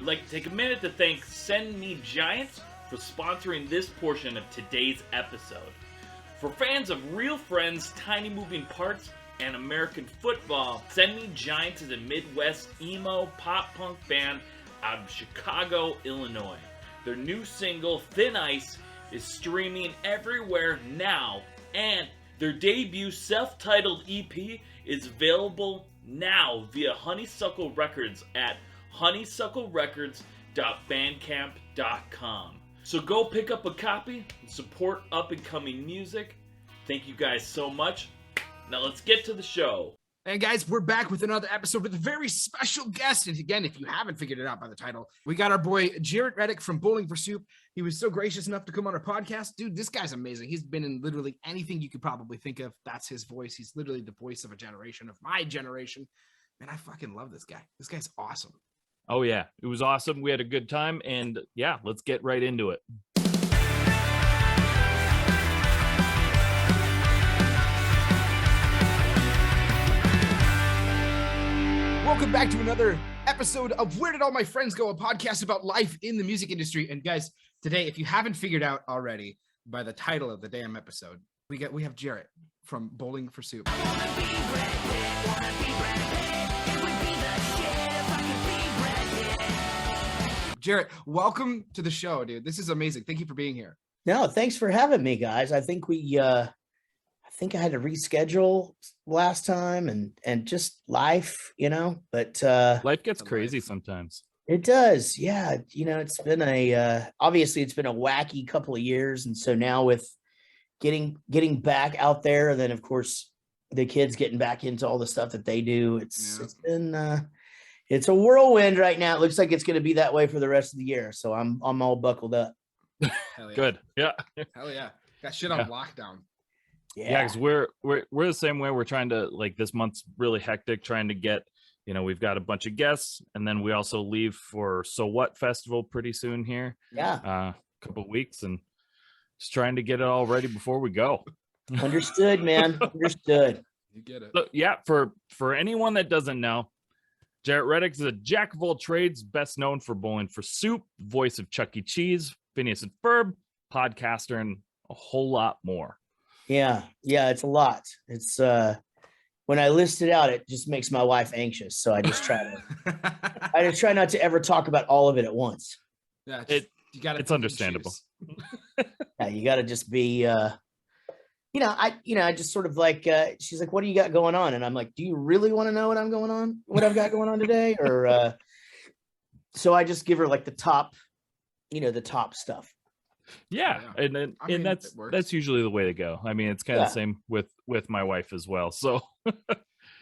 like to take a minute to thank Send Me Giants for sponsoring this portion of today's episode. For fans of Real Friends, Tiny Moving Parts, and American football, Send Me Giants is a Midwest emo pop punk band out of Chicago, Illinois. Their new single, Thin Ice, is streaming everywhere now, and their debut self-titled EP is available now via Honeysuckle Records at honeysucklerecords.bandcamp.com. So go pick up a copy and support up-and-coming music. Thank you guys so much. Now let's get to the show. And guys, we're back with another episode with a very special guest. And again, if you haven't figured it out by the title, we got our boy Jaret Reddick from Bowling for Soup. He was so gracious enough to come on our podcast. Dude, this guy's amazing. He's been in literally anything you could probably think of. That's his voice. He's literally the voice of a generation, of my generation. Man, I fucking love this guy. This guy's awesome. Oh, yeah. It was awesome. We had a good time. And yeah, let's get right into it. Welcome back to another episode of Where Did All My Friends Go? A podcast about life in the music industry. And guys, today, if you haven't figured out already by the title of the damn episode, we have Jaret from Bowling for Soup. Jaret, welcome to the show, dude. This is amazing. Thank you for being here. No, thanks for having me, guys. I think I had to reschedule last time and just life, but life gets crazy sometimes. It does. Yeah. It's been obviously it's been a wacky couple of years. And so now with getting back out there, and then of course the kids getting back into all the stuff that they do, it's been, it's a whirlwind right now. It looks like it's going to be that way for the rest of the year. So I'm all buckled up. Hell yeah. Good. Yeah. Hell yeah. Got shit on lockdown. Yeah, because we're the same way. We're trying to, like, this month's really hectic, trying to get, we've got a bunch of guests, and then we also leave for So What Festival pretty soon here. Yeah. A couple of weeks, and just trying to get it all ready before we go. Understood, man. Understood. You get it. So, yeah, for anyone that doesn't know, Jaret Reddick is a jack of all trades, best known for Bowling for Soup, voice of Chuck E. Cheese, Phineas and Ferb, podcaster, and a whole lot more. Yeah, it's a lot. It's when I list it out, it just makes my wife anxious. So I just try not to ever talk about all of it at once. Yeah, it's understandable. Yeah, you got to just be I just sort of like she's like, what do you got going on? And I'm like, do you really want to know what I've got going on today? Or so I just give her like the top stuff. Yeah. And that's usually the way to go. I mean, it's kind of the same with my wife as well. So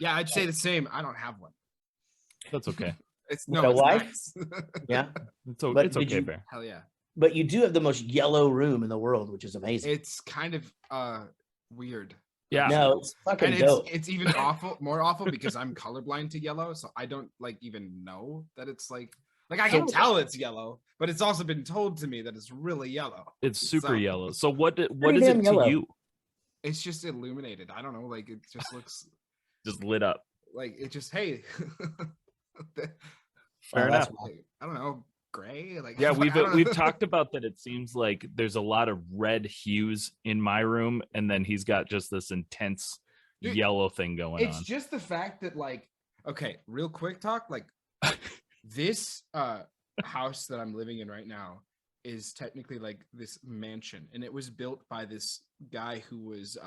yeah, I'd say the same. I don't have one. That's okay. It's wife. Nice. Yeah. It's okay, Bear. Hell yeah. But you do have the most yellow room in the world, which is amazing. It's kind of weird. Yeah. No, it's fucking dope. It's even more awful because I'm colorblind to yellow, so I don't even know that it's like I can tell it's yellow, but it's also been told to me that it's really yellow. It's super yellow. So what is it yellow to you? It's just illuminated. I don't know, like it just looks just lit up. Like it just hey. Fair enough. Like, I don't know, gray. Like yeah, we've talked about that. It seems like there's a lot of red hues in my room, and then he's got just this intense yellow thing going on. It's just the fact that okay, real quick talk, this house that I'm living in right now is technically like this mansion, and it was built by this guy who was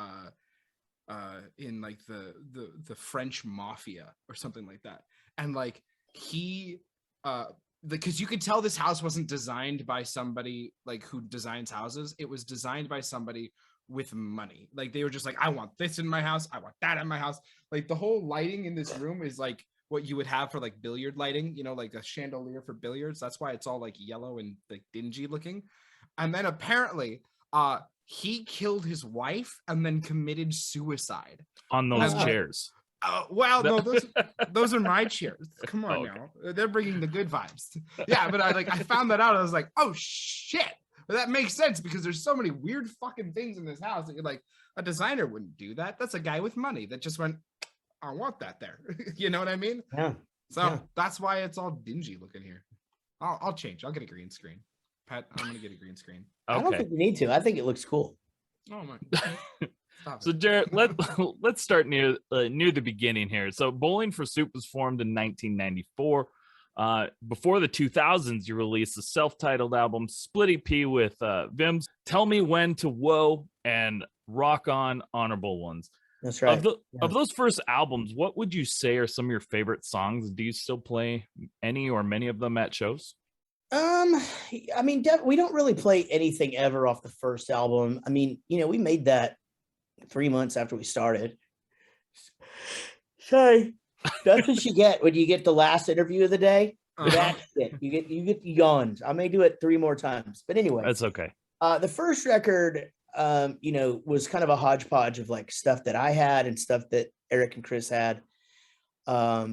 in like the French mafia or something like that, and he because you could tell this house wasn't designed by somebody who designs houses. It was designed by somebody with money. Like they were just like, I want this in my house, I want that in my house. Like the whole lighting in this room is like what you would have for billiard lighting, like a chandelier for billiards. That's why it's all yellow and dingy looking. And then apparently he killed his wife and then committed suicide on those chairs. Well, no, those are my chairs. Come on now, they're bringing the good vibes. Yeah, but I found that out. I was like, oh shit, but that makes sense because there's so many weird fucking things in this house that you're like, a designer wouldn't do that. That's a guy with money that just went, I want that there. You know what I mean? Yeah. So that's why it's all dingy looking here. I'll change. I'll get a green screen. Pat, I'm gonna get a green screen. I don't Okay. think you need to. I think it looks cool. Oh my. Stop So it. Jaret, let's start near the beginning here. So Bowling for Soup was formed in 1994. Before the 2000s, you released a self-titled album, split EP with Vims, Tell Me When to Whoa, and Rock On Honorable Ones. That's right. Of those first albums, what would you say are some of your favorite songs? Do you still play any or many of them at shows? I mean, we don't really play anything ever off the first album. I mean, we made that 3 months after we started. Sorry, that's what you get when you get the last interview of the day. That's it. You get yawns. I may do it 3 more times, but anyway, That's okay. the first record, was kind of a hodgepodge of like stuff that I had and stuff that Eric and Chris had. So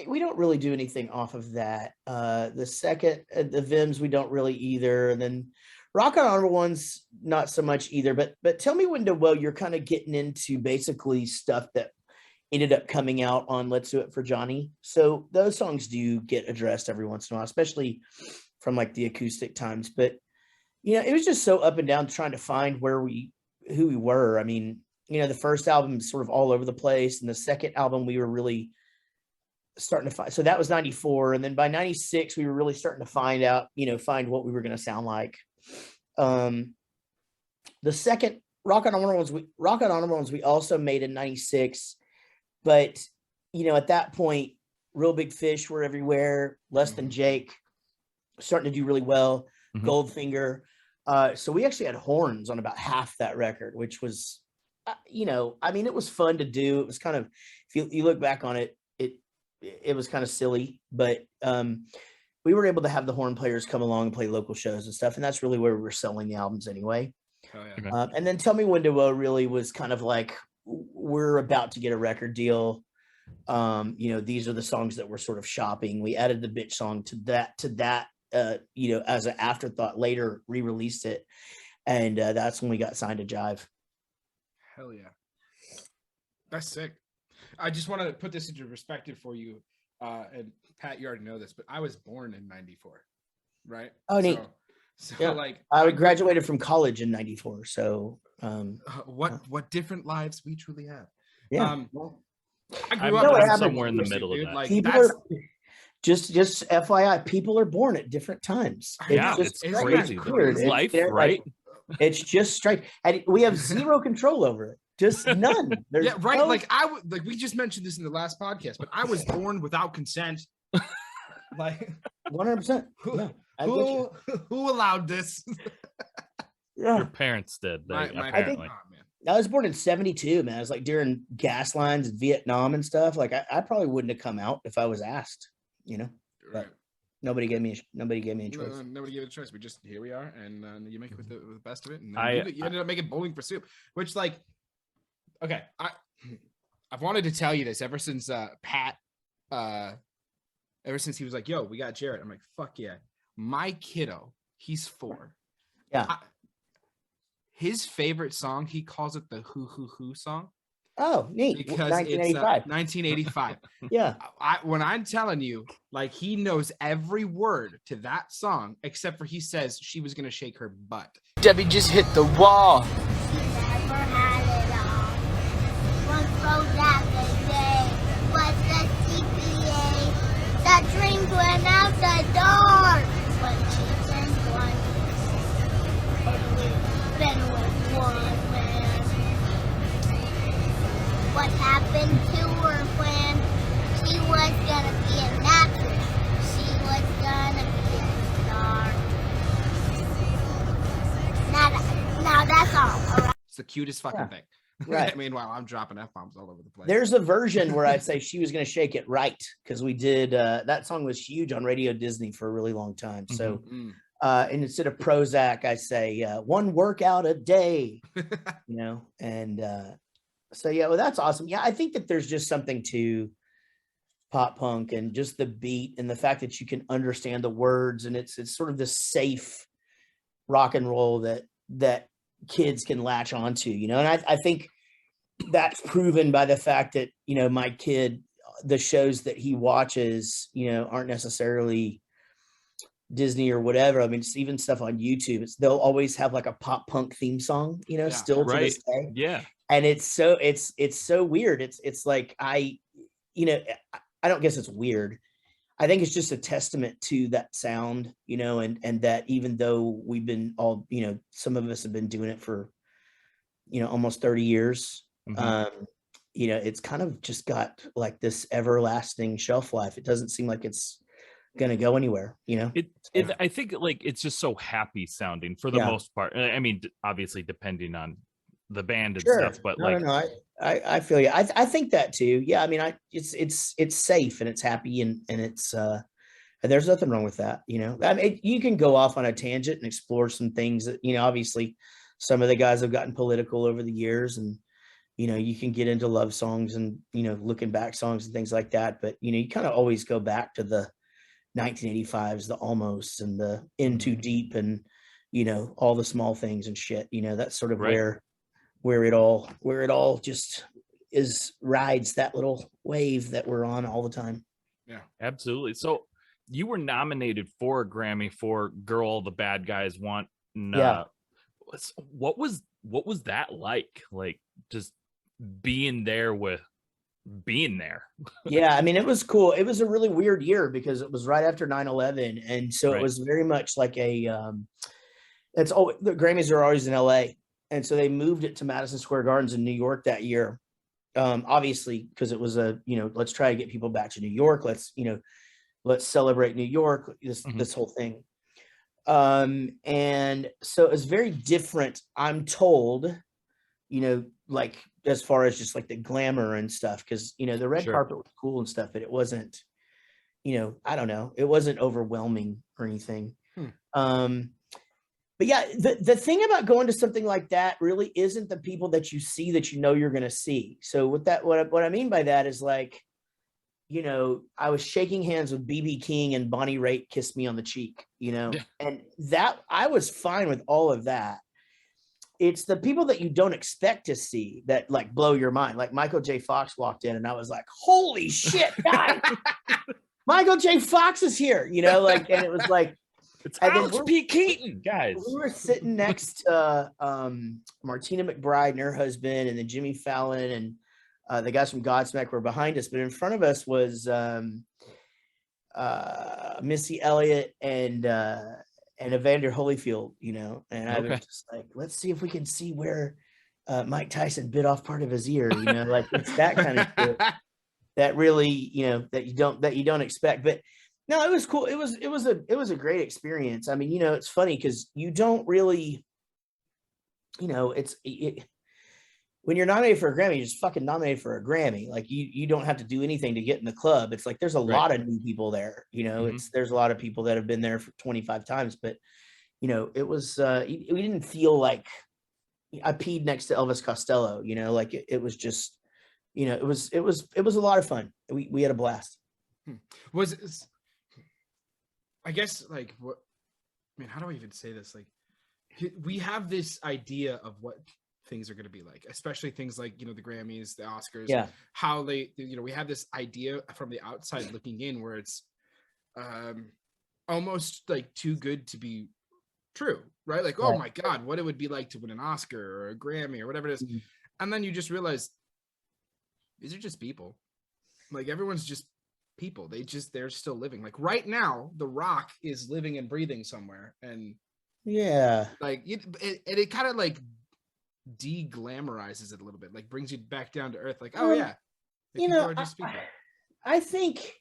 we don't really do anything off of that. The second, the Vims, we don't really either. And then Rock On Honorable Ones, not so much either. But Tell Me When to Well, you're kind of getting into basically stuff that ended up coming out on Let's Do It for Johnny. So those songs do get addressed every once in a while, especially from like the acoustic times. But it was just so up and down trying to find who we were. I mean, the first album is sort of all over the place, and the second album we were really starting to find. So that was 94, and then by 96 we were really starting to find what we were going to sound like. The second Rock On Honorable Ones we also made in 96, but at that point, Real Big Fish were everywhere. Less Than Jake starting to do really well. Mhm. Goldfinger. So we actually had horns on about half that record, which was, I mean, it was fun to do. It was kind of, if you look back on it, it was kind of silly, but we were able to have the horn players come along and play local shows and stuff. And that's really where we were selling the albums anyway. Oh, yeah. Okay. And then Tell Me When to Woe really was kind of like, we're about to get a record deal. These are the songs that we're sort of shopping. We added the bitch song to that, as an afterthought, later re-released it. And that's when we got signed to Jive. Hell yeah. That's sick. I just want to put this into perspective for you. And Pat, you already know this, but I was born in 94, right? Oh, neat. So Yeah. like I graduated from college in 94. So what different lives we truly have. yeah. I I'm grew know what up happened. somewhere in the middle of that. Like, people that's, are just FYI, people are born at different times. Yeah, it's it's like crazy. weird. It's life, They're right? It's just straight, and we have zero control over it. Just none. There's yeah, right. no- Like we just mentioned this in the last podcast, but I was born without consent. Like 100%. Yeah, I get you. who allowed this? Yeah. Your parents did. They, My apparently. oh, man. I was born in 72, man. It was like during gas lines in Vietnam and stuff. Like I probably wouldn't have come out if I was asked, Right. Nobody gave me a choice. Nobody gave it a choice. We just here we are, and you make it with the best of it. And I- you ended up making Bowling for Soup, which like, okay, I've wanted to tell you this ever since Pat, ever since he was like, "Yo, we got Jaret." I'm like, "Fuck yeah!" My kiddo, he's 4. Yeah. His favorite song, he calls it the "Hoo Hoo Hoo" song Oh, neat. because 1985. it's 1985. Yeah. When I'm telling you, like, he knows every word to that song, except for he says she was gonna shake her butt. Debbie just hit the wall. Never had it all. One throws out the day. What's the CPA? The dreams went out the door. When she turned 1, been with one man. What happened to her when she was gonna be an actress? She was gonna be a star. Now that's all right? It's the cutest fucking Yeah. thing. Right. Meanwhile, I'm dropping F-bombs all over the place. There's a version where I'd say she was going to shake it right because we did that song was huge on Radio Disney for a really long time. So, Mm. and instead of Prozac, I say one workout a day, and so yeah, well, that's awesome. Yeah, I think that there's just something to pop punk and just the beat and the fact that you can understand the words, and it's sort of this safe rock and roll that kids can latch onto, and I think that's proven by the fact that, my kid the shows that he watches, you know, aren't necessarily Disney or whatever. I mean, it's even stuff on YouTube. They'll always have like a pop punk theme song, you know, Yeah. still to this day. Yeah. And it's so weird. It's like I don't guess it's weird. I think it's just a testament to that sound, you know, and that even though we've been all, you know, some of us have been doing it for, you know, almost 30 years. You know, it's kind of just got like this everlasting shelf life. It doesn't seem like it's gonna go anywhere, you know. I think like it's just so happy sounding for the most part. I mean, obviously depending on the band and stuff, but I feel you. I think that too. Yeah, I mean, it's safe and it's happy and it's and there's nothing wrong with that, you know. I mean, you can go off on a tangent and explore some things that, you know, obviously some of the guys have gotten political over the years, and you know, you can get into love songs and, you know, looking back songs and things like that, but you know, you kind of always go back to the 1985s, the Almost and the In Too Deep and, you know, all the small things and shit, you know. That's sort of where it all just rides that little wave that we're on all the time. Yeah, absolutely. So you were nominated for a Grammy for Girl All the Bad Guys Want. What was that like just being there? Yeah, I mean, it was cool. It was a really weird year because it was right after 9/11, and so it was very much like the Grammys are always in LA, and so they moved it to Madison Square Gardens in New York that year, obviously because it was let's try to get people back to New York, let's celebrate New York, this whole thing. And so it was very different, I'm told, you know, like as far as just like the glamour and stuff, because, you know, the red carpet was cool and stuff, but it wasn't, you know, I don't know, it wasn't overwhelming or anything. But yeah, the thing about going to something like that really isn't the people that you see that you know you're going to see. So with that, what I mean by that is like, you know, I was shaking hands with BB King and Bonnie Raitt kissed me on the cheek, you know, and that I was fine with all of that. It's the people that you don't expect to see that like blow your mind. Like Michael J. Fox walked in and I was like, holy shit, guys, Michael J. Fox is here, you know, like, and it was like, it's Alex P. Keaton, guys. We were sitting next to Martina McBride and her husband, and then Jimmy Fallon and the guys from Godsmack were behind us, but in front of us was Missy Elliott and Evander Holyfield, you know, and I was just like, let's see if we can see where Mike Tyson bit off part of his ear, you know, like it's that kind of shit that really, you know, that you don't expect. But no, it was cool. It was a great experience. I mean, you know, it's funny because you don't really, you know, when you're nominated for a Grammy, you're just fucking nominated for a Grammy. Like you don't have to do anything to get in the club. It's like there's a lot of new people there. You know, there's a lot of people that have been there for 25 times. But you know, it was we didn't feel like I peed next to Elvis Costello. You know, like it was just, you know, it was a lot of fun. We had a blast. I guess like what? I mean, how do I even say this? Like, we have this idea of what things are going to be like, especially things like, you know, the Grammys, the Oscars, how they, you know, we have this idea from the outside looking in where it's almost like too good to be true, right? Like, oh my God, what it would be like to win an Oscar or a Grammy or whatever it is. And then you just realize these are just people. Like everyone's just people. They're still living. Like right now, The Rock is living and breathing somewhere. And like it kind of like de-glamorizes it a little bit, like brings you back down to earth, like, oh yeah, like, you know, I think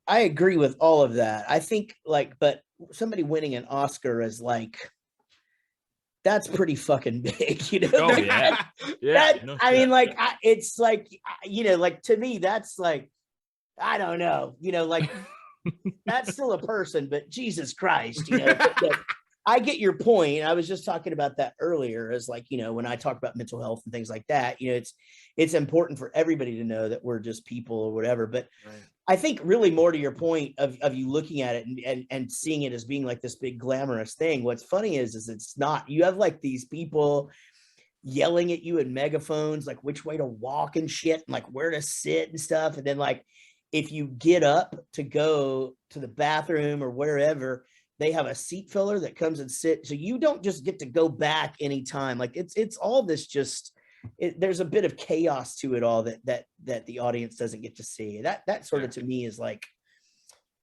I agree with all of that. I think like, but somebody winning an Oscar is like, that's pretty fucking big, you know. Oh yeah, yeah. I mean, like, it's like, you know, like to me, that's like, I don't know, you know, like that's still a person, but Jesus Christ, you know. I get your point. I was just talking about that earlier as like, you know, when I talk about mental health and things like that, you know, it's important for everybody to know that we're just people or whatever. But I think really more to your point of you looking at it and seeing it as being like this big glamorous thing. What's funny is it's not. You have like these people yelling at you in megaphones, like which way to walk and shit, and like where to sit and stuff. And then like if you get up to go to the bathroom or wherever, they have a seat filler that comes and sit. So you don't just get to go back anytime. Like it's all this just there's a bit of chaos to it all that the audience doesn't get to see. That sort of to me is like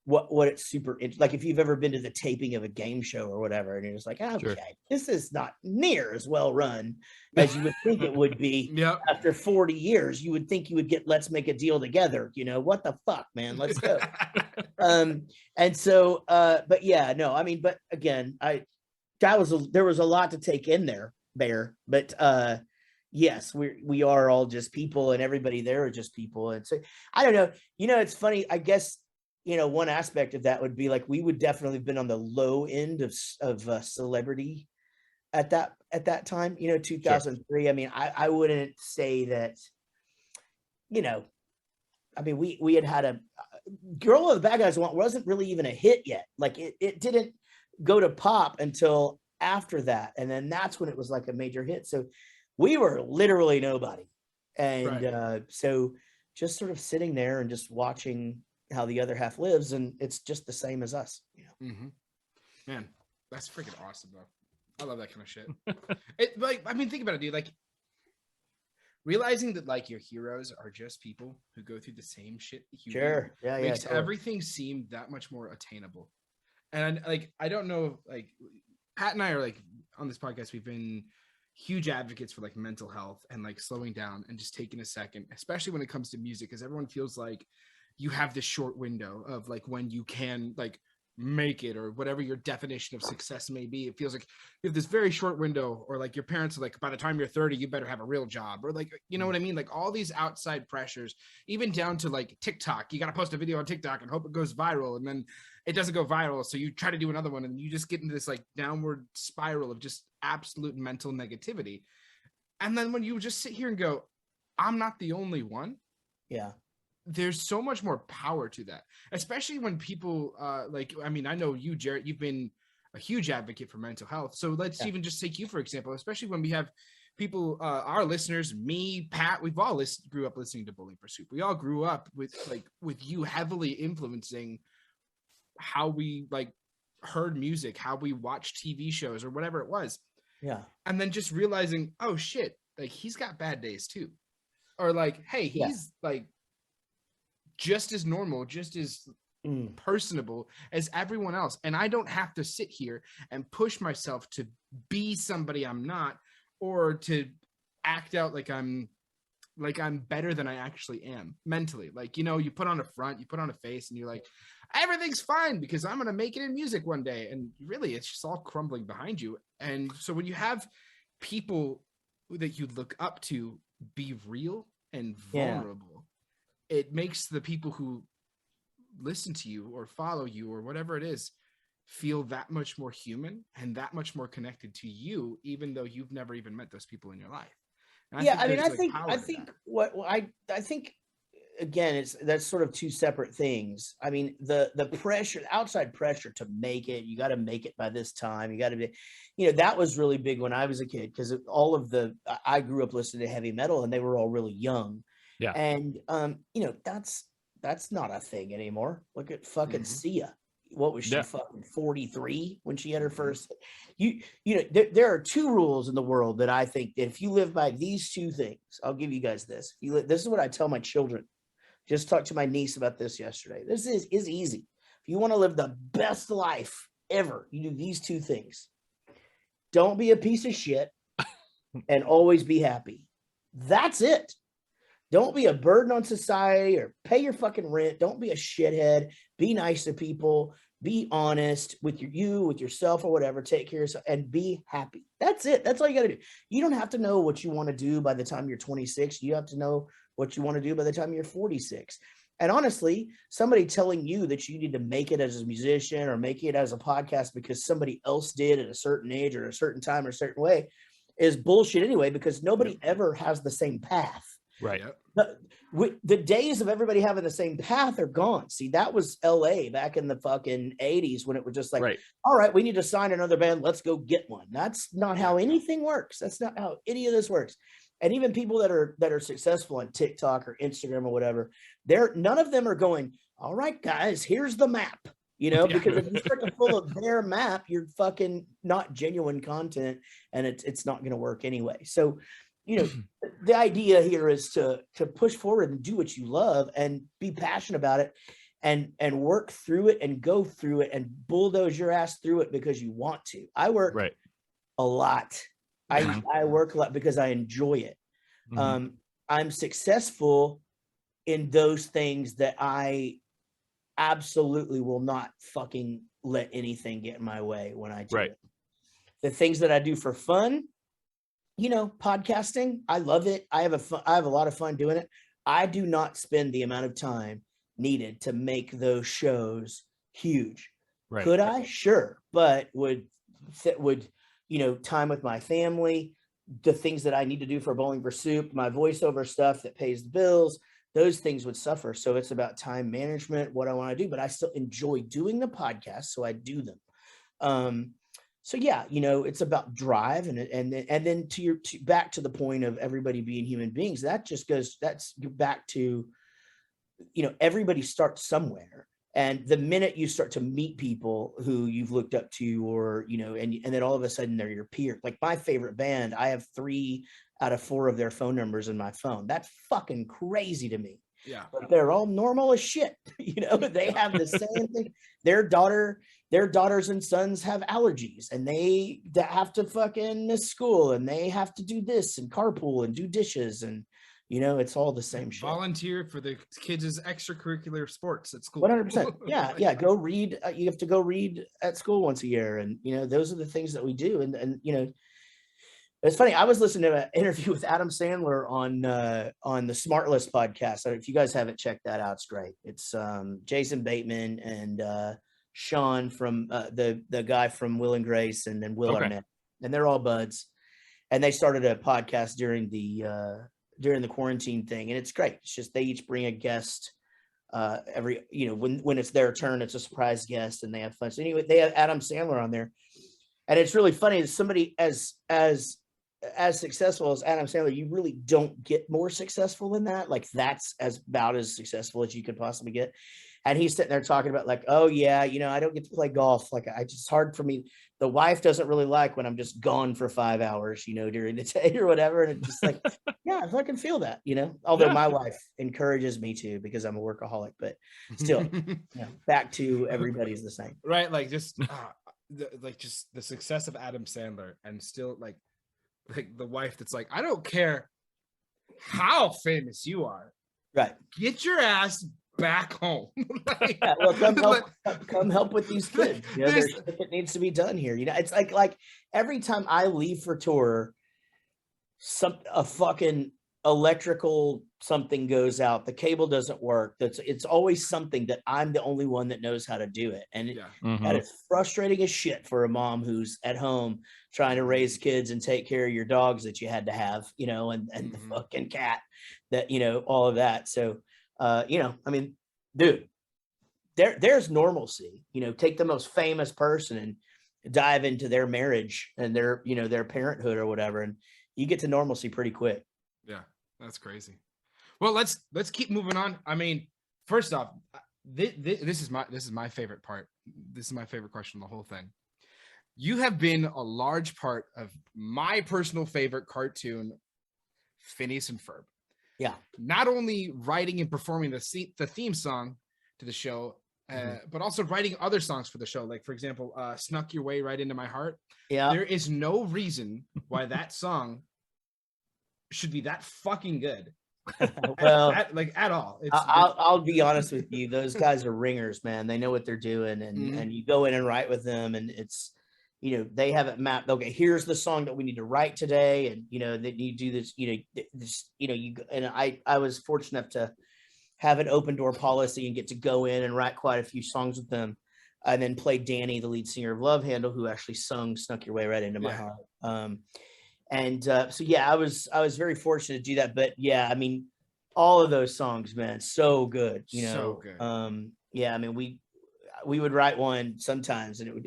what it's super like if you've ever been to the taping of a game show or whatever, and you're just like, okay, Sure. this is not near as well run as you would think it would be. Yep. After 40 years, you would think you would get Let's Make a Deal Together. You know, what the fuck, man? Let's go. And so but yeah, no, I mean, but again, there was a lot to take in there, Bear. But yes, we are all just people, and everybody there are just people. And so I don't know, you know, it's funny, I guess. You know, one aspect of that would be like we would definitely have been on the low end of celebrity at that time. You know, 2003. Sure. I mean, I wouldn't say that. You know, I mean, we had a Girl of the Bad Guys wasn't really even a hit yet. Like it didn't go to pop until after that, and then that's when it was like a major hit. So we were literally nobody, and right. So just sort of sitting there and just watching how the other half lives, and it's just the same as us, you know. Mm-hmm. Man, that's freaking awesome though. I love that kind of shit. It like, I mean, think about it, dude. Like realizing that like your heroes are just people who go through the same shit that you sure do, makes everything seem that much more attainable. And like I don't know, like Pat and I are like on this podcast, we've been huge advocates for like mental health and like slowing down and just taking a second, especially when it comes to music, because everyone feels like you have this short window of like when you can like make it or whatever your definition of success may be. It feels like you have this very short window, or like your parents are like, by the time you're 30, you better have a real job, or like, you know what I mean? Like all these outside pressures, even down to like TikTok, you got to post a video on TikTok and hope it goes viral. And then it doesn't go viral. So you try to do another one and you just get into this like downward spiral of just absolute mental negativity. And then when you just sit here and go, I'm not the only one. Yeah. There's so much more power to that, especially when people like, I mean, I know you, Jaret, you've been a huge advocate for mental health. So let's even just take you, for example, especially when we have people, our listeners, me, Pat, we've all grew up listening to Bowling for Soup. We all grew up with you heavily influencing how we like heard music, how we watched TV shows or whatever it was. Yeah. And then just realizing, oh shit, like he's got bad days too. Or like, hey, he's like, just as normal, just as personable as everyone else. And I don't have to sit here and push myself to be somebody I'm not, or to act out like I'm better than I actually am mentally. Like, you know, you put on a front, you put on a face, and you're like, everything's fine because I'm going to make it in music one day. And really, it's just all crumbling behind you. And so when you have people that you look up to be real and vulnerable, it makes the people who listen to you or follow you or whatever it is feel that much more human and that much more connected to you, even though you've never even met those people in your life. And I think again, that's sort of two separate things. I mean, the pressure, outside pressure to make it, you got to make it by this time. You got to be, you know, that was really big when I was a kid, because I grew up listening to heavy metal and they were all really young. Yeah. And, you know, that's not a thing anymore. Look at fucking Sia. What was she, fucking 43 when she had her first? You know, there are two rules in the world that I think that if you live by these two things, I'll give you guys this. This is what I tell my children. Just talked to my niece about this yesterday. This is easy. If you want to live the best life ever, you do these two things. Don't be a piece of shit and always be happy. That's it. Don't be a burden on society or pay your fucking rent. Don't be a shithead. Be nice to people. Be honest with with yourself or whatever. Take care of yourself and be happy. That's it. That's all you got to do. You don't have to know what you want to do by the time you're 26. You have to know what you want to do by the time you're 46. And honestly, somebody telling you that you need to make it as a musician or make it as a podcast because somebody else did at a certain age or a certain time or a certain way is bullshit anyway, because nobody ever has the same path. Right. Yep. The days of everybody having the same path are gone. See, that was LA back in the fucking 80s when it was just like, Right. all right, we need to sign another band. Let's go get one. That's not how anything works. That's not how any of this works. And even people that are successful on TikTok or Instagram or whatever, none of them are going, all right, guys, here's the map. Because if you start to follow their map, you're fucking not genuine content, and it's not going to work anyway. So, the idea here is to push forward and do what you love and be passionate about it, and work through it and go through it and bulldoze your ass through it because you want to. I work a lot. I work a lot because I enjoy it. I'm successful in those things that I absolutely will not fucking let anything get in my way when I do it. The things that I do for fun, podcasting, I love it. I have a lot of fun doing it. I do not spend the amount of time needed to make those shows huge. Could I? Sure. But would time with my family, the things that I need to do for Bowling for Soup, my voiceover stuff that pays the bills, those things would suffer. So it's about time management, what I want to do, but I still enjoy doing the podcast, so I do them. So yeah, it's about drive, and then back to the point of everybody being human beings. That's back to, everybody starts somewhere. And the minute you start to meet people who you've looked up to, or, and then all of a sudden they're your peer. Like my favorite band, I have 3 out of 4 of their phone numbers in my phone. That's fucking crazy to me. Yeah. But they're all normal as shit. They have the same thing. Their daughters and sons have allergies, and they have to fucking miss school, and they have to do this and carpool and do dishes, and it's all the same shit. Volunteer for the kids' extracurricular sports at school. 100%. Yeah. Go read. You have to go read at school once a year. And, those are the things that we do. And it's funny. I was listening to an interview with Adam Sandler on the Smart List podcast. If you guys haven't checked that out, it's great. It's Jason Bateman and Sean from the guy from Will and Grace, and then Will Arnett. And they're all buds. And they started a podcast during the quarantine thing, and it's great. It's just they each bring a guest every, when it's their turn, it's a surprise guest, and they have fun. So anyway, they have Adam Sandler on there, and it's really funny. As somebody as successful as Adam Sandler, you really don't get more successful than that. Like that's about as successful as you could possibly get. And he's sitting there talking about like, oh yeah, I don't get to play golf. Like it's hard for me. The wife doesn't really like when I'm just gone for 5 hours, during the day or whatever. And it's just like, yeah, I can feel that, although my wife encourages me to, because I'm a workaholic, but still, back to everybody's the same. Right. Like just just the success of Adam Sandler, and still like the wife that's like, I don't care how famous you are. Right. Get your ass back home. Come help with these kids. There's shit that needs to be done here. It's like every time I leave for tour, a fucking electrical something goes out, the cable doesn't work. It's always something that I'm the only one that knows how to do it, and that is frustrating as shit for a mom who's at home trying to raise kids and take care of your dogs that you had to have, and the fucking cat that all of that. So dude, there's normalcy. Take the most famous person and dive into their marriage and their parenthood or whatever, and you get to normalcy pretty quick. Yeah, that's crazy. Well, let's keep moving on. I mean, first off, this is my favorite part. This is my favorite question of the whole thing. You have been a large part of my personal favorite cartoon, Phineas and Ferb. Yeah. Not only writing and performing the theme song to the show, but also writing other songs for the show. Like, for example, Snuck Your Way Right Into My Heart. Yeah. There is no reason why that song should be that fucking good. Well, at all. I'll be honest with you. Those guys are ringers, man. They know what they're doing, and you go in and write with them, and it's, they have it mapped. Okay, here's the song that we need to write today, and that you do this. I was fortunate enough to have an open door policy and get to go in and write quite a few songs with them, and then play Danny, the lead singer of Love Handle, who actually sung "Snuck Your Way Right Into My Heart." And so yeah, I was very fortunate to do that. But yeah, I mean, all of those songs, man, so good. You know, So good. yeah, I mean, we would write one sometimes, and it would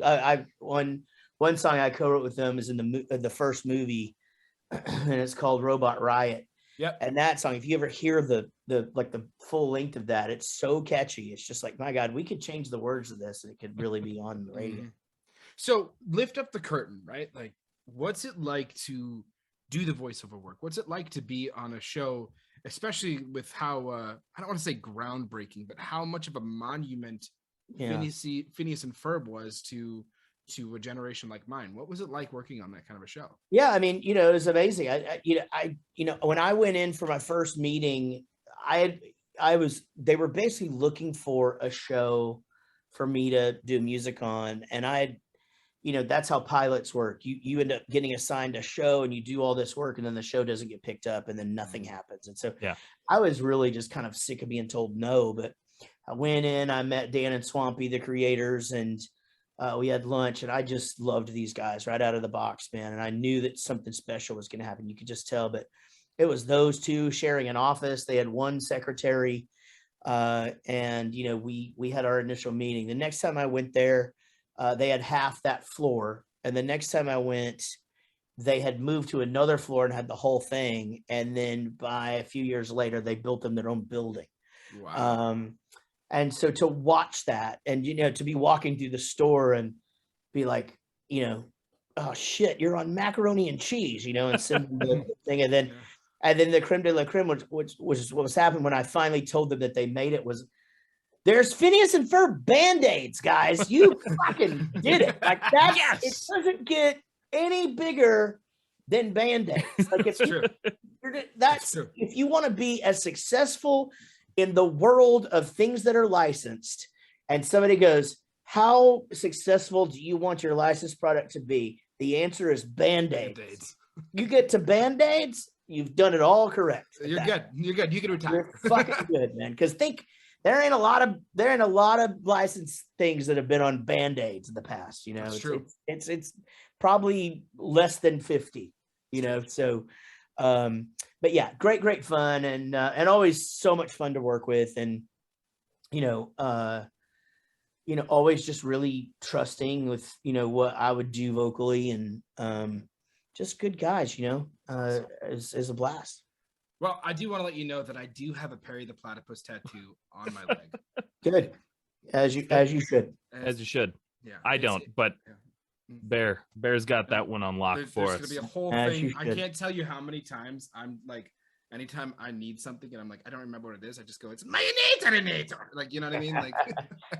one song I co-wrote with them is in the first movie, and it's called Robot Riot. Yep. And that song, if you ever hear the full length of that, it's so catchy. It's just like, my God, we could change the words of this and it could really be on the radio. So lift up the curtain, right? Like, what's it like to do the voiceover work? What's it like to be on a show, especially with how I don't want to say groundbreaking, but how much of a monument Phineas and Ferb was to a generation like mine? What was it like working on that kind of a show? Yeah, I mean, you know, it was amazing. When I went in for my first meeting, they were basically looking for a show for me to do music on, and that's how pilots work. You end up getting assigned a show and you do all this work, and then the show doesn't get picked up, and then nothing happens. And so I was really just kind of sick of being told no, but I went in, I met Dan and Swampy, the creators, and we had lunch, and I just loved these guys right out of the box, man. And I knew that something special was going to happen. You could just tell, but it was those two sharing an office. They had one secretary, and we had our initial meeting. The next time I went there, they had half that floor, and the next time I went, they had moved to another floor and had the whole thing. And then by a few years later, they built them their own building. Wow. And so to watch that, and to be walking through the store and be like, oh shit, you're on macaroni and cheese, and send the thing, and then the creme de la creme, which was what was happening when I finally told them that they made it, was there's Phineas and Ferb Band-Aids, guys. You fucking did it. Like that. Yes! It doesn't get any bigger than Band-Aids. Like, it's true. That's true. If you want to be as successful in the world of things that are licensed, and somebody goes, how successful do you want your licensed product to be? The answer is Band-Aids. You get to Band-Aids, you've done it all correct. You're good. You can retire. You're fucking good, man. Because there ain't a lot of licensed things that have been on Band-Aids in the past. That's true. It's probably less than 50. So. But yeah, great fun, and always so much fun to work with, and always just really trusting with what I would do vocally, and just good guys. Is a blast. Well, I do want to let you know that I do have a Perry the Platypus tattoo on my leg. Good, as you should. As you should. Yeah, I don't, but. Yeah. Bear's got that one on lock for us. There's gonna be a whole thing. I can't tell you how many times I'm like, anytime I need something and I'm like, I don't remember what it is, I just go, it's mayonnaise, like, you know what I mean? Like,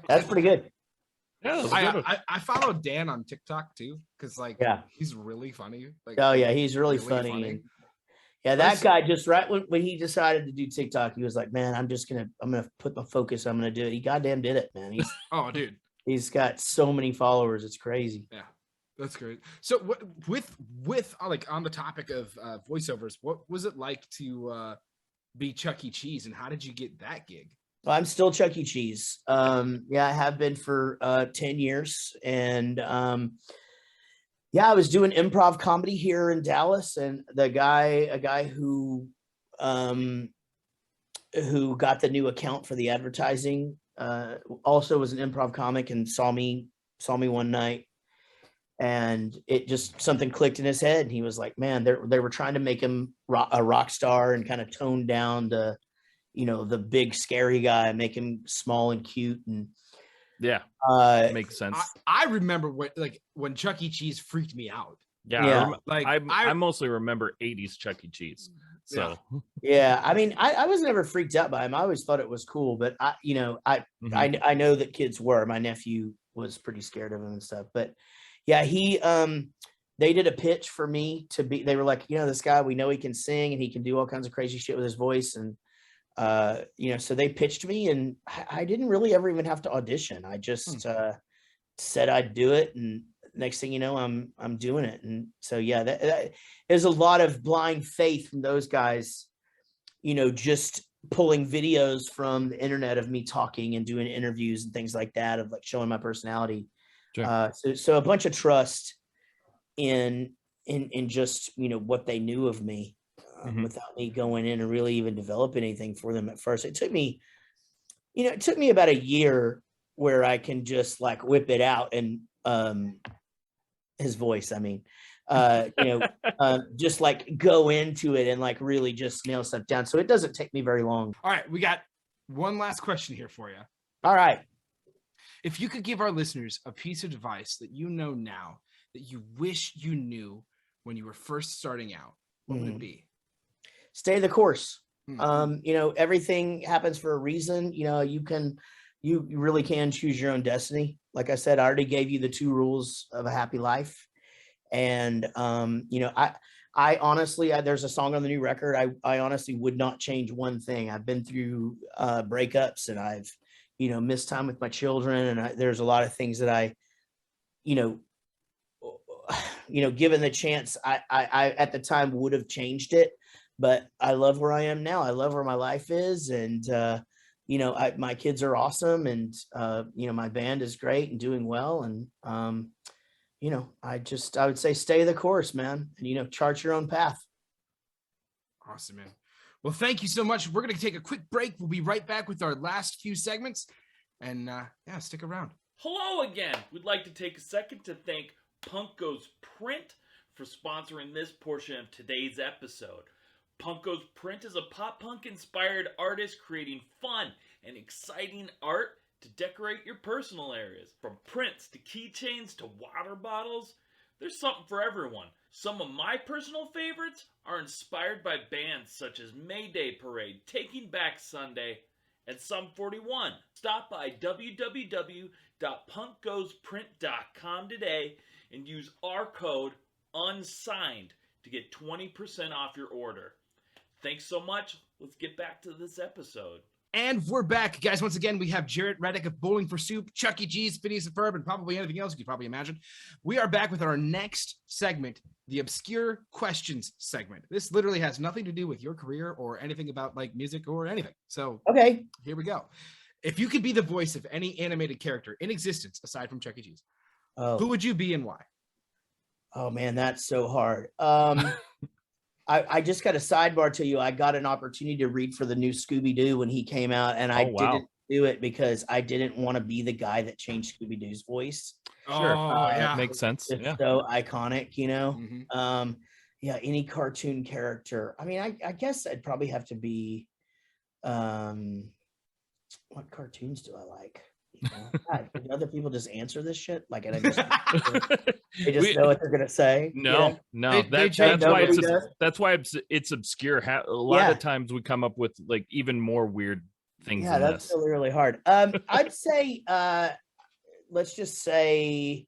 that's pretty good. Yeah, I follow Dan on TikTok too, because he's really funny. Like, oh yeah, he's really funny. And that guy just right when he decided to do TikTok, he was like, man, I'm gonna put my focus. I'm gonna do it. He goddamn did it, man. He's oh dude, he's got so many followers. It's crazy. Yeah. That's great. So with like on the topic of voiceovers, what was it like to be Chuck E. Cheese, and how did you get that gig? Well, I'm still Chuck E. Cheese. I have been for 10 years, and I was doing improv comedy here in Dallas, and a guy who got the new account for the advertising also was an improv comic and saw me one night. And it just something clicked in his head, and he was like, "Man, they were trying to make him a rock star and kind of tone down the big scary guy, make him small and cute." And makes sense. I remember when Chuck E. Cheese freaked me out. Yeah. I mostly remember 80s Chuck E. Cheese. So yeah, I mean, I was never freaked out by him. I always thought it was cool, but I know that kids were. My nephew was pretty scared of him and stuff, but. Yeah, they did a pitch for me they were like, this guy, we know he can sing and he can do all kinds of crazy shit with his voice. And, so they pitched me, and I didn't really ever even have to audition. I just said I'd do it. And next thing you know, I'm doing it. And so, yeah, there's a lot of blind faith from those guys, just pulling videos from the internet of me talking and doing interviews and things like that, of like showing my personality. Sure. So a bunch of trust in in just, what they knew of me, without me going in and really even developing anything for them at first. It took me about a year where I can just like whip it out and his voice, just like go into it and like really just nail stuff down. So it doesn't take me very long. All right, we got one last question here for you. All right. If you could give our listeners a piece of advice that you know now that you wish you knew when you were first starting out, what would it be? Stay the course. Mhm. Everything happens for a reason. You really can choose your own destiny. Like I said, I already gave you the 2 rules of a happy life. And, I honestly, there's a song on the new record. I honestly would not change one thing. I've been through breakups, and I've, missed time with my children. And there's a lot of things that I, given the chance, I at the time would have changed it, but I love where I am now. I love where my life is. And, my kids are awesome, and, my band is great and doing well. And, I would say stay the course, man, and, chart your own path. Awesome, man. Well, thank you so much. We're going to take a quick break. We'll be right back with our last few segments. And stick around. Hello again. We'd like to take a second to thank Punk Goes Print for sponsoring this portion of today's episode. Punk Goes Print is a pop punk inspired artist creating fun and exciting art to decorate your personal areas. From prints to keychains to water bottles, there's something for everyone. Some of my personal favorites are inspired by bands such as Mayday Parade, Taking Back Sunday, and Sum 41. Stop by www.punkgoesprint.com today and use our code UNSIGNED to get 20% off your order. Thanks so much. Let's get back to this episode. And we're back, guys. Once again, we have Jaret Reddick of Bowling for Soup, Chuck E. Cheese, Phineas and Ferb, and probably anything else you could probably imagine. We are back with our next segment, the Obscure Questions segment. This literally has nothing to do with your career or anything about like music or anything. So Okay. here we go. If you could be the voice of any animated character in existence aside from Chuck E. Cheese, who would you be and why? Oh man, that's so hard. I just got a sidebar to you. I got an opportunity to read for the new Scooby-Doo when he came out, and I didn't do it because I didn't want to be the guy that changed Scooby-Doo's voice. Sure. Yeah. Makes sense. It's Yeah. so iconic, Mhm. Any cartoon character. I mean, I guess I'd probably have to be, what cartoons do I like? God, did other people just answer this shit? Like, and they just know what they're gonna say. No. That's why it's obscure. A lot of times we come up with like even more weird things. Yeah, that's this. really, really hard. I'd say, let's just say,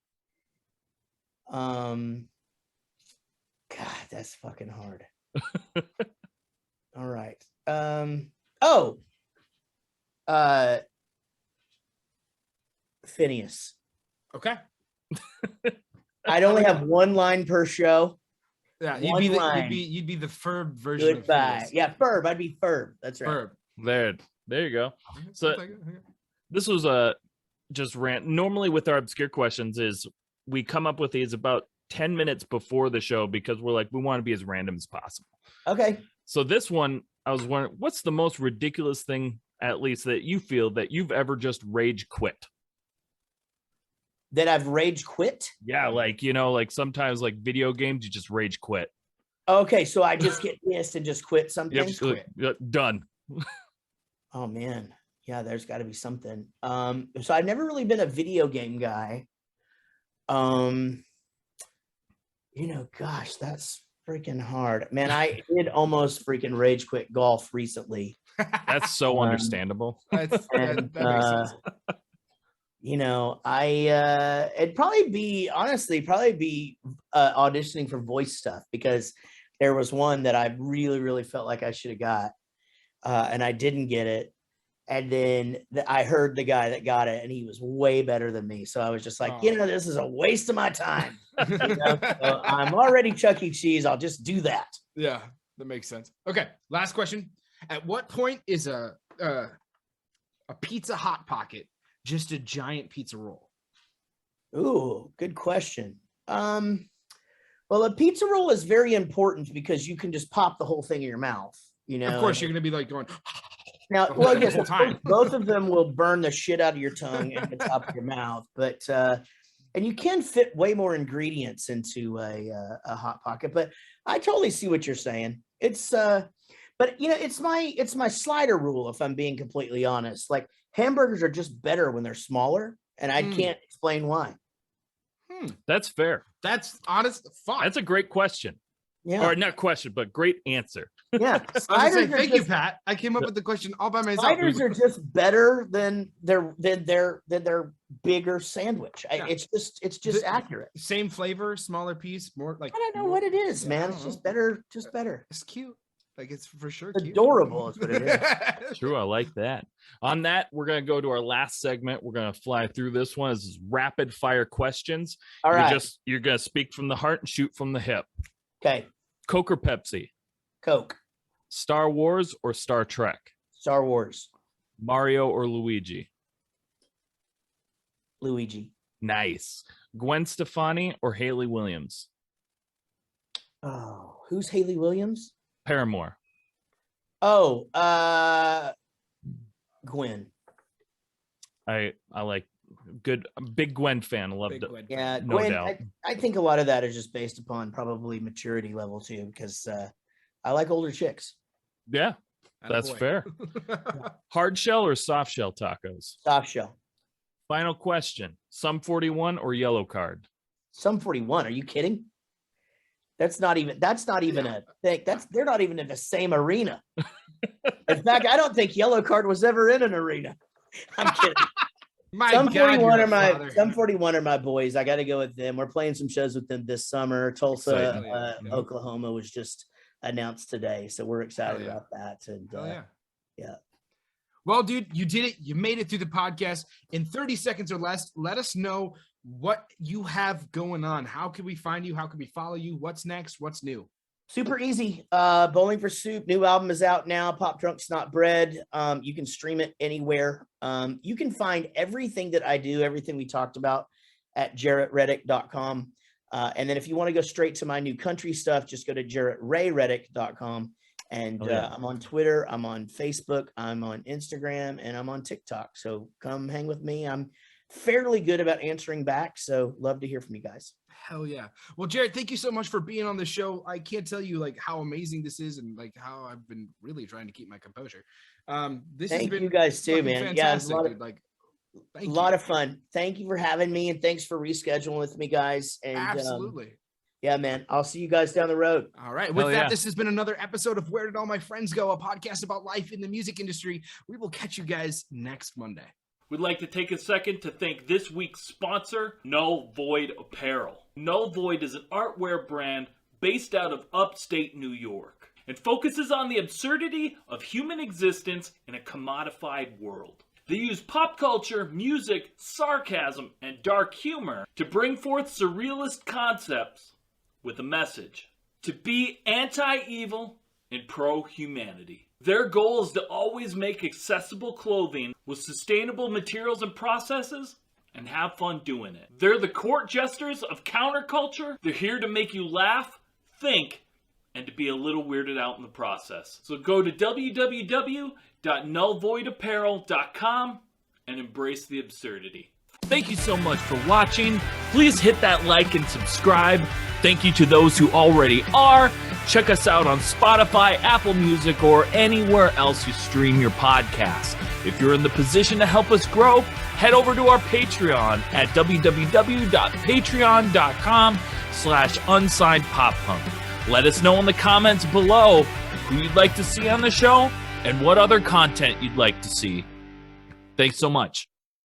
God, that's fucking hard. All right. Phineas. Okay. I'd only have one line per show. Yeah, One line. you'd be the Ferb version Goodbye. of Phineas. Yeah, Ferb. I'd be Ferb. That's right. Ferb. There you go. So Okay. this was a just rant. Normally with our obscure questions is we come up with these about 10 minutes before the show because we're like, we want to be as random as possible. Okay. So this one, I was wondering, what's the most ridiculous thing, at least, that you feel that you've ever just rage quit? That I've rage quit? Yeah, like sometimes like video games, you just rage quit. Okay, so I just get pissed and just quit something? Done. Oh, man. Yeah, there's got to be something. So I've never really been a video game guy. Gosh, that's freaking hard. Man, I did almost freaking rage quit golf recently. That's so understandable. That makes sense. It'd probably be auditioning for voice stuff, because there was one that I really, really felt like I should have got, and I didn't get it. And then I heard the guy that got it, and he was way better than me. So I was just like, this is a waste of my time. So I'm already Chuck E. Cheese. I'll just do that. Yeah, that makes sense. Okay, last question. At what point is a pizza hot pocket just a giant pizza roll? Ooh, good question. Well, Well, a pizza roll is very important because you can just pop the whole thing in your mouth. You know, Of course, you're going to be like going. now, the well, whole yes, time. both of them will burn the shit out of your tongue and the top of your mouth, but and you can fit way more ingredients into a hot pocket. But I totally see what you're saying. It's but you know, it's my slider rule. If I'm being completely honest, like hamburgers are just better when they're smaller, and I can't explain why. That's fair. That's honest. Fuck. That's a great question. Yeah, Or not question, but great answer. yeah. I was gonna say, Sliders are thank you, just- Pat. I came up with the question all by myself. Sliders are just better than their bigger sandwich. Yeah. It's just accurate. Same flavor, smaller piece, more like. I don't know what it is, Yeah, I man. don't It's know. just better, just better. It's cute. Like it's for sure cute. Adorable is what it is. True, I like that. On that, we're gonna go to our last segment. We're gonna fly through this one. This is rapid fire questions. All right. You're gonna speak from the heart and shoot from the hip. Okay. Coke or Pepsi? Coke. Star Wars or Star Trek? Star Wars. Mario or Luigi? Luigi. Nice. Gwen Stefani or Haley Williams? Oh, who's Haley Williams? Paramore. Oh, Gwen. I like good. I'm a big Gwen fan. Loved Big it. Gwen. Yeah, No Gwen. doubt. I think a lot of that is just based upon probably maturity level too, because I like older chicks. Yeah, that's Attaboy. fair. Hard shell or soft shell tacos? Soft shell. Final question. Sum 41 or yellow card? Some 41. Are you kidding? That's not even a thing. They're not even in the same arena. In fact, I don't think yellow card was ever in an arena. I'm kidding. My Some God, 41 you're are a my father. some 41 are my boys. I got to go with them. We're playing some shows with them this summer. Tulsa, Exciting. Yeah. Oklahoma was just announced today, so we're excited Hell yeah. about that. And Hell yeah. yeah. Well, dude, you did it. You made it through the podcast in 30 seconds or less. Let us know what you have going on. How can we find you? How can we follow you? What's next? What's new? Super easy. Bowling for Soup, new album is out now. Pop Drunk Snot Bread. You can stream it anywhere. You can find everything that I do, everything we talked about at jaretreddick.com. And then if you want to go straight to my new country stuff, just go to jaretrayreddick.com. And Oh, yeah. I'm on Twitter, I'm on Facebook, I'm on Instagram, and I'm on TikTok. So come hang with me. I'm fairly good about answering back. So love to hear from you guys. Hell yeah. Well, Jared, thank you so much for being on the show. I can't tell you like how amazing this is and like how I've been really trying to keep my composure. This has Thank been you guys too, fucking man. Yeah, it's fantastic, a lot of, dude. Like, a thank lot you. of fun. Thank you for having me, and thanks for rescheduling with me, guys. And Absolutely. yeah, man, I'll see you guys down the road. All right. With Hell that, yeah. this has been another episode of Where Did All My Friends Go? A podcast about life in the music industry. We will catch you guys next Monday. We'd like to take a second to thank this week's sponsor, Null Void Apparel. Null Void is an artwear brand based out of upstate New York and focuses on the absurdity of human existence in a commodified world. They use pop culture, music, sarcasm, and dark humor to bring forth surrealist concepts with a message: to be anti-evil and pro-humanity. Their goal is to always make accessible clothing with sustainable materials and processes and have fun doing it. They're the court jesters of counterculture. They're here to make you laugh, think, and to be a little weirded out in the process. So go to www.nullvoidapparel.com and embrace the absurdity. Thank you so much for watching. Please hit that like and subscribe. Thank you to those who already are. Check us out on Spotify, Apple Music, or anywhere else you stream your podcast. If you're in the position to help us grow, head over to our Patreon at www.patreon.com/unsignedpoppunk. Let us know in the comments below who you'd like to see on the show and what other content you'd like to see. Thanks so much.